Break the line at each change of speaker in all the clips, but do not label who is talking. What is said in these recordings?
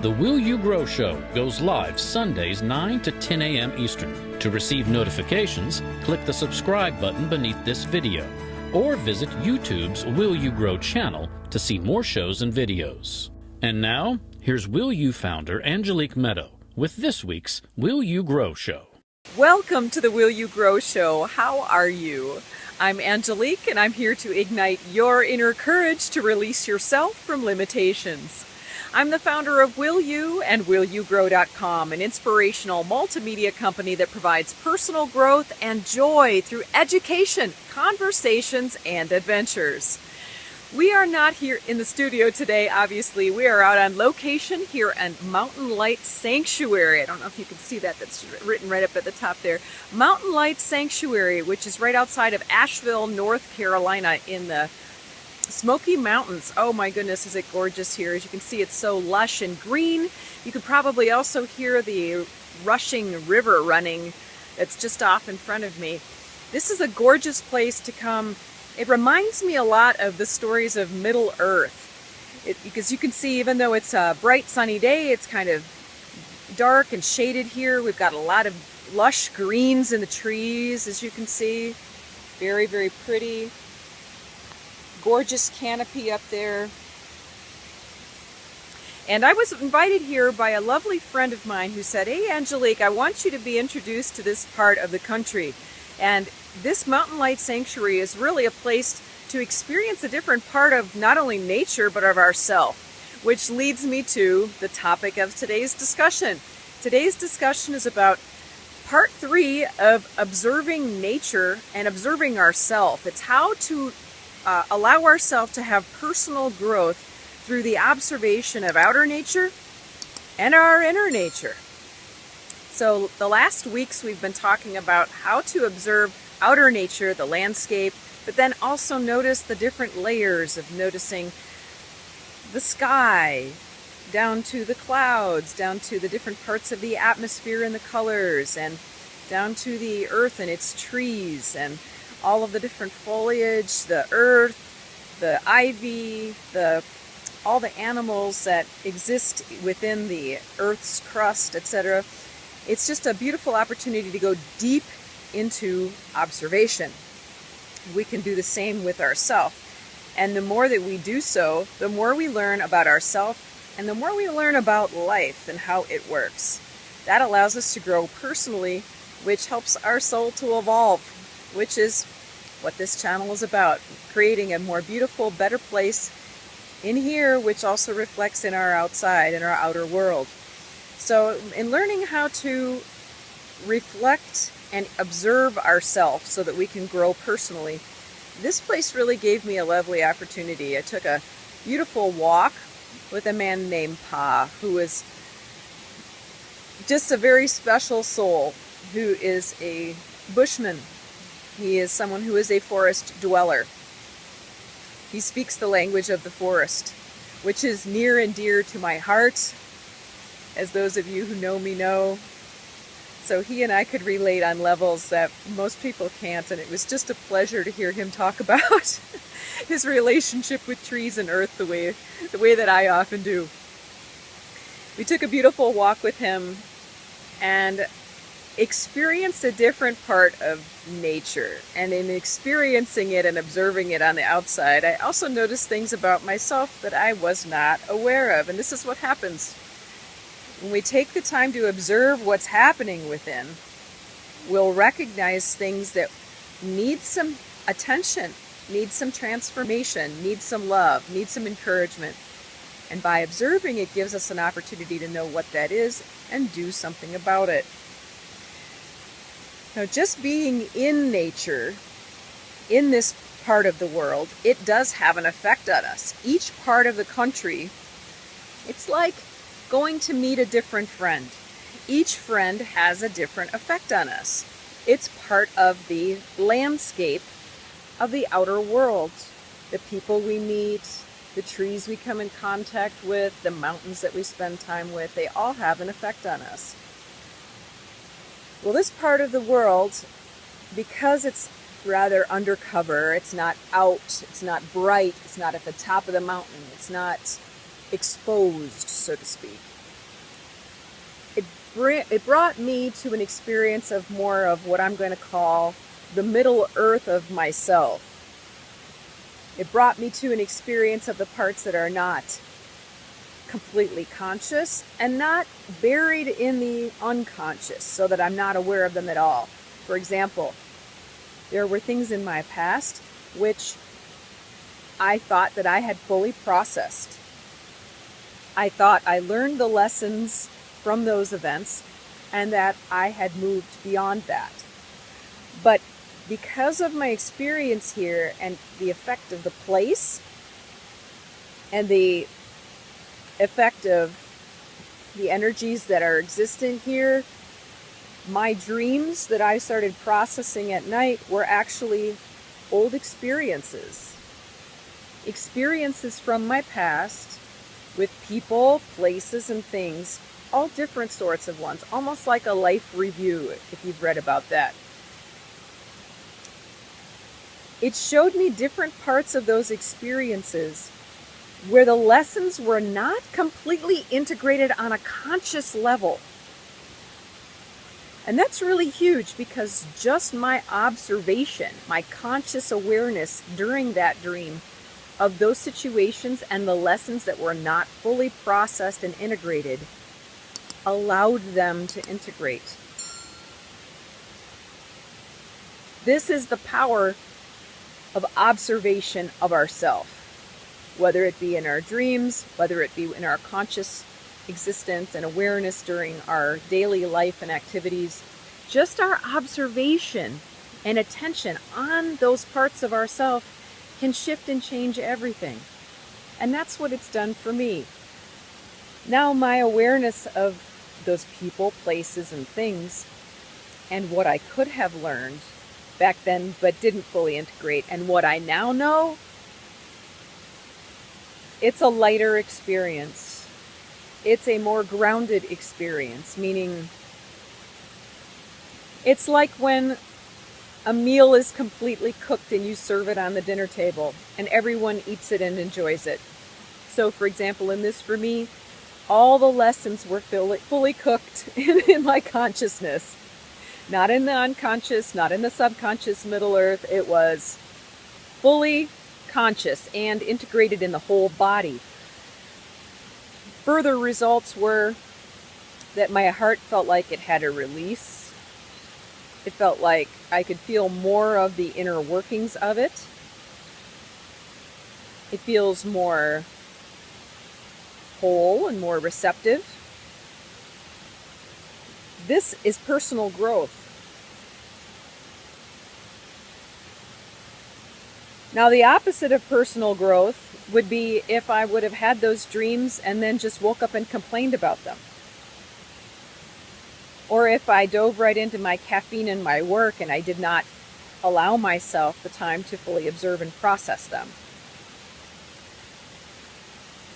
The Will You Grow Show goes live Sundays 9 to 10 a.m. Eastern. To receive notifications, click the subscribe button beneath this video, or visit YouTube's Will You Grow channel to see more shows and videos. And now, here's Will You founder Angelique Medow with this week's Will You Grow Show.
Welcome to the Will You Grow Show. How are you? I'm Angelique, and I'm here to ignite your inner courage to release yourself from limitations. I'm the founder of Will You and WillYouGrow.com, an inspirational multimedia company that provides personal growth and joy through education, conversations, and adventures. We are not here in the studio today, obviously. We are out on location here at Mountain Light Sanctuary. I don't know if you can see that. That's written right up at the top there. Mountain Light Sanctuary, which is right outside of Asheville, North Carolina in the Smoky Mountains. Oh my goodness, is it gorgeous here. As you can see, it's so lush and green. You can probably also hear the rushing river running that's just off in front of me. This is a gorgeous place to come. It reminds me a lot of the stories of Middle Earth. Because you can see, even though it's a bright sunny day, it's kind of dark and shaded here. We've got a lot of lush greens in the trees, as you can see. Very, very pretty. Gorgeous canopy up there. And I was invited here by a lovely friend of mine who said, "Hey Angelique, I want you to be introduced to this part of the country." And this Mountain Light Sanctuary is really a place to experience a different part of not only nature, but of ourself, which leads me to the topic of today's discussion. Today's discussion is about part 3 of observing nature and observing ourselves. It's how to allow ourselves to have personal growth through the observation of outer nature and our inner nature. So the last weeks we've been talking about how to observe outer nature, the landscape, but then also notice the different layers of noticing the sky, down to the clouds, down to the different parts of the atmosphere and the colors, and down to the earth and its trees, and all of the different foliage, the earth, the ivy, all the animals that exist within the earth's crust, etc. It's just a beautiful opportunity to go deep into observation. We can do the same with ourselves. And the more that we do so, the more we learn about ourselves and the more we learn about life and how it works. That allows us to grow personally, which helps our soul to evolve, which is what this channel is about, creating a more beautiful, better place in here, which also reflects in our outside, in our outer world. So in learning how to reflect and observe ourselves so that we can grow personally, this place really gave me a lovely opportunity. I took a beautiful walk with a man named Pa, who is just a very special soul, who is a bushman. He is someone who is a forest dweller. He speaks the language of the forest, which is near and dear to my heart, as those of you who know me know. So he and I could relate on levels that most people can't, and it was just a pleasure to hear him talk about his relationship with trees and earth the way that I often do. We took a beautiful walk with him and experienced a different part of nature. And in experiencing it and observing it on the outside, I also noticed things about myself that I was not aware of. And this is what happens when we take the time to observe what's happening within. We'll recognize things that need some attention, need some transformation, need some love, need some encouragement. And by observing, it gives us an opportunity to know what that is and do something about it. Now, just being in nature, in this part of the world, it does have an effect on us. Each part of the country, it's like going to meet a different friend. Each friend has a different effect on us. It's part of the landscape of the outer world. The people we meet, the trees we come in contact with, the mountains that we spend time with, they all have an effect on us. Well, this part of the world, because it's rather undercover, it's not out, it's not bright, it's not at the top of the mountain, it's not exposed, so to speak. brought me to an experience of more of what I'm going to call the middle earth of myself. It brought me to an experience of the parts that are not completely conscious and not buried in the unconscious, so that I'm not aware of them at all. For example, there were things in my past which I thought that I had fully processed. I thought I learned the lessons from those events and that I had moved beyond that. But because of my experience here and the effect of the place and the effect of the energies that are existent here, my dreams that I started processing at night were actually old experiences. Experiences from my past with people, places, and things, all different sorts of ones, almost like a life review, if you've read about that. It showed me different parts of those experiences where the lessons were not completely integrated on a conscious level. And that's really huge, because just my observation, my conscious awareness during that dream of those situations and the lessons that were not fully processed and integrated allowed them to integrate. This is the power of observation of ourself, whether it be in our dreams, whether it be in our conscious existence and awareness during our daily life and activities. Just our observation and attention on those parts of ourself can shift and change everything. And that's what it's done for me. Now my awareness of those people, places, and things, and what I could have learned back then but didn't fully integrate, and what I now know, it's a lighter experience. It's a more grounded experience, meaning it's like when a meal is completely cooked and you serve it on the dinner table and everyone eats it and enjoys it. So for example, in this for me, all the lessons were fully cooked in my consciousness. Not in the unconscious, not in the subconscious middle earth. It was fully conscious and integrated in the whole body. Further results were that my heart felt like it had a release. It felt like I could feel more of the inner workings of it. It feels more whole and more receptive. This is personal growth. Now, the opposite of personal growth would be if I would have had those dreams and then just woke up and complained about them. Or if I dove right into my caffeine and my work and I did not allow myself the time to fully observe and process them.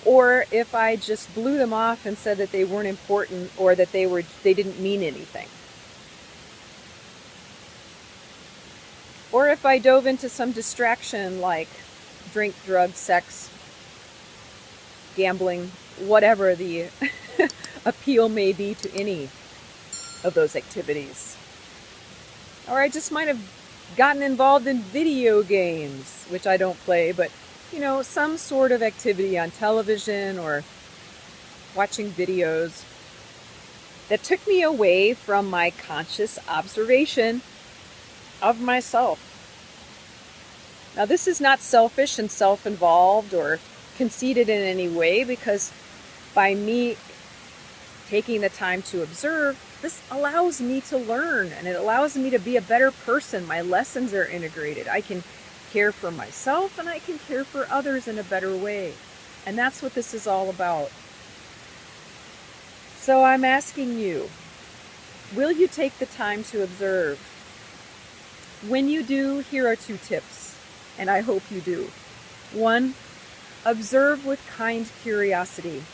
Or if I just blew them off and said that they weren't important, or that they didn't mean anything. Or if I dove into some distraction like drink, drugs, sex, gambling, whatever the appeal may be to any of those activities. Or I just might have gotten involved in video games, which I don't play, but some sort of activity on television or watching videos that took me away from my conscious observation of myself. Now, this is not selfish and self-involved or conceited in any way, because by me taking the time to observe, this allows me to learn and it allows me to be a better person. My lessons are integrated. I can care for myself and I can care for others in a better way. And that's what this is all about. So I'm asking you, will you take the time to observe? When you do, here are 2 tips, and I hope you do. 1, observe with kind curiosity.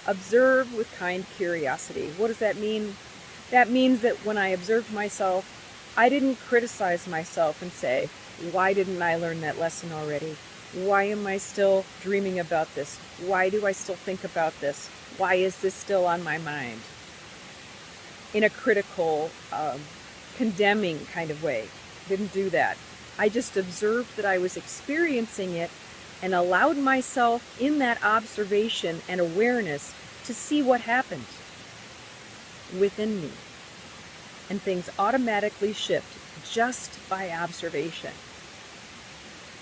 Observe with kind curiosity. What does that mean? That means that when I observed myself, I didn't criticize myself and say, why didn't I learn that lesson already? Why am I still dreaming about this? Why do I still think about this? Why is this still on my mind? in a critical, condemning kind of way. Didn't do that. I just observed that I was experiencing it and allowed myself in that observation and awareness to see what happened within me. And things automatically shift just by observation.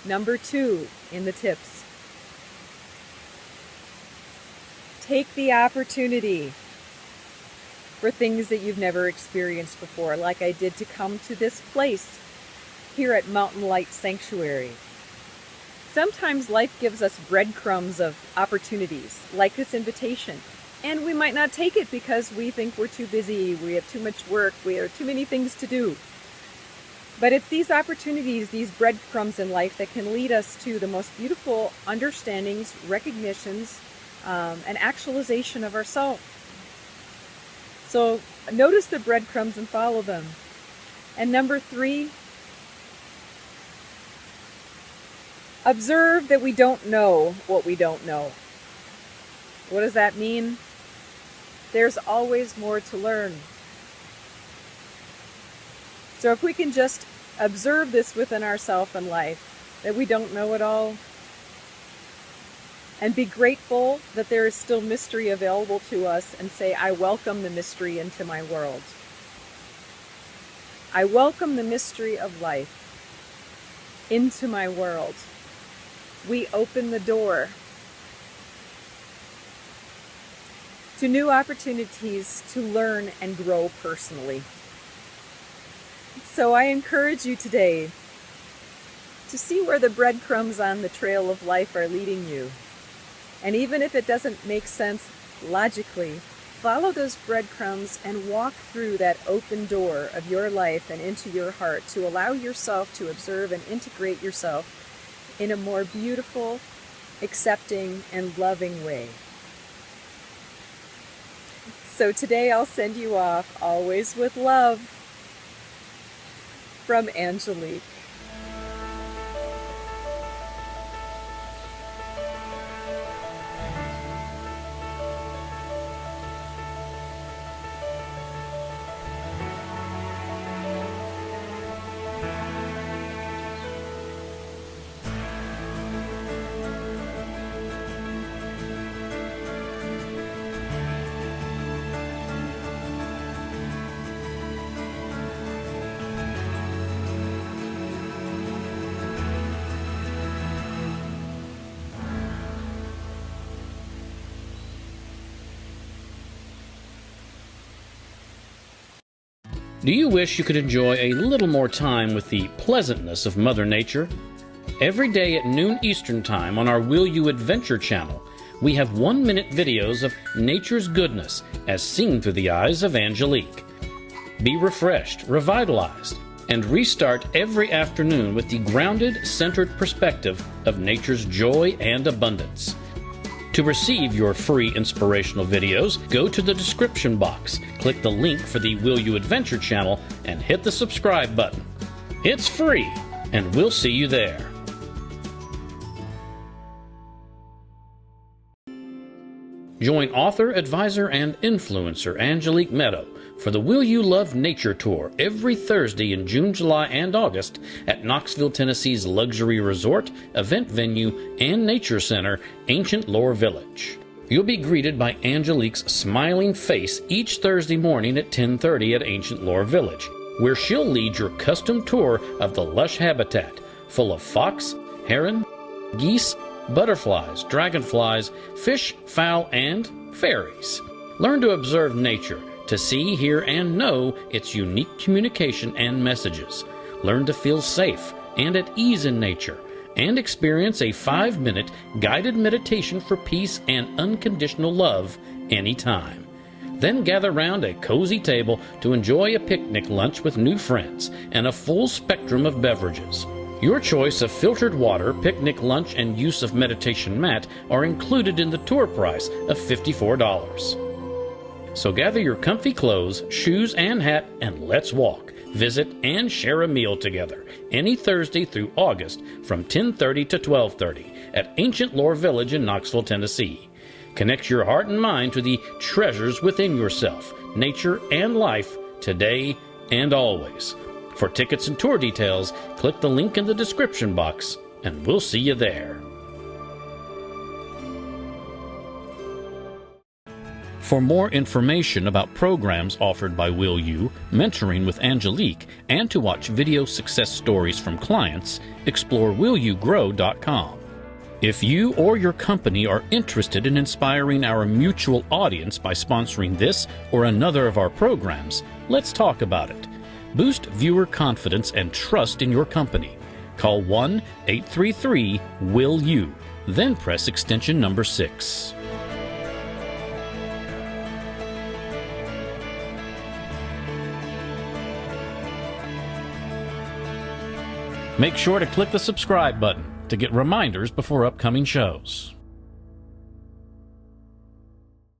Number 2 in the tips. Take the opportunity for things that you've never experienced before, like I did to come to this place here at Mountain Light Sanctuary. Sometimes life gives us breadcrumbs of opportunities, like this invitation, and we might not take it because we think we're too busy, we have too much work, we have too many things to do. But it's these opportunities, these breadcrumbs in life that can lead us to the most beautiful understandings, recognitions, and actualization of ourselves. So notice the breadcrumbs and follow them. And number 3, observe that we don't know what we don't know. What does that mean? There's always more to learn. So if we can just observe this within ourselves and life, that we don't know it all, and be grateful that there is still mystery available to us, and say, I welcome the mystery into my world. I welcome the mystery of life into my world. We open the door to new opportunities to learn and grow personally. So I encourage you today to see where the breadcrumbs on the trail of life are leading you. And even if it doesn't make sense logically, follow those breadcrumbs and walk through that open door of your life and into your heart to allow yourself to observe and integrate yourself in a more beautiful, accepting, and loving way. So today I'll send you off, always with love, from Angelique.
Do you wish you could enjoy a little more time with the pleasantness of Mother Nature? Every day at noon Eastern Time on our Will You Adventure channel, we have 1-minute videos of nature's goodness as seen through the eyes of Angelique. Be refreshed, revitalized, and restart every afternoon with the grounded, centered perspective of nature's joy and abundance. To receive your free inspirational videos, go to the description box, click the link for the Will You Adventure channel, and hit the subscribe button. It's free, and we'll see you there. Join author, advisor, and influencer Angelique Medow for the Will You Love Nature Tour every Thursday in June, July, and August at Knoxville, Tennessee's luxury resort, event venue, and nature center, Ancient Lore Village. You'll be greeted by Angelique's smiling face each Thursday morning at 10:30 at Ancient Lore Village, where she'll lead your custom tour of the lush habitat full of fox, heron, geese, butterflies, dragonflies, fish, fowl, and fairies. Learn to observe nature, to see, hear, and know its unique communication and messages. Learn to feel safe and at ease in nature, and experience a 5-minute guided meditation for peace and unconditional love anytime. Then gather round a cozy table to enjoy a picnic lunch with new friends and a full spectrum of beverages. Your choice of filtered water, picnic lunch, and use of meditation mat are included in the tour price of $54. So gather your comfy clothes, shoes, and hat, and let's walk, visit, and share a meal together any Thursday through August from 10:30 to 12:30 at Ancient Lore Village in Knoxville, Tennessee. Connect your heart and mind to the treasures within yourself, nature, and life today and always. For tickets and tour details, click the link in the description box, and we'll see you there. For more information about programs offered by Will You, mentoring with Angelique, and to watch video success stories from clients, explore willyougrow.com. If you or your company are interested in inspiring our mutual audience by sponsoring this or another of our programs, let's talk about it. Boost viewer confidence and trust in your company. Call 1-833-WILL-YOU, then press extension number 6. Make sure to click the subscribe button to get reminders before upcoming shows.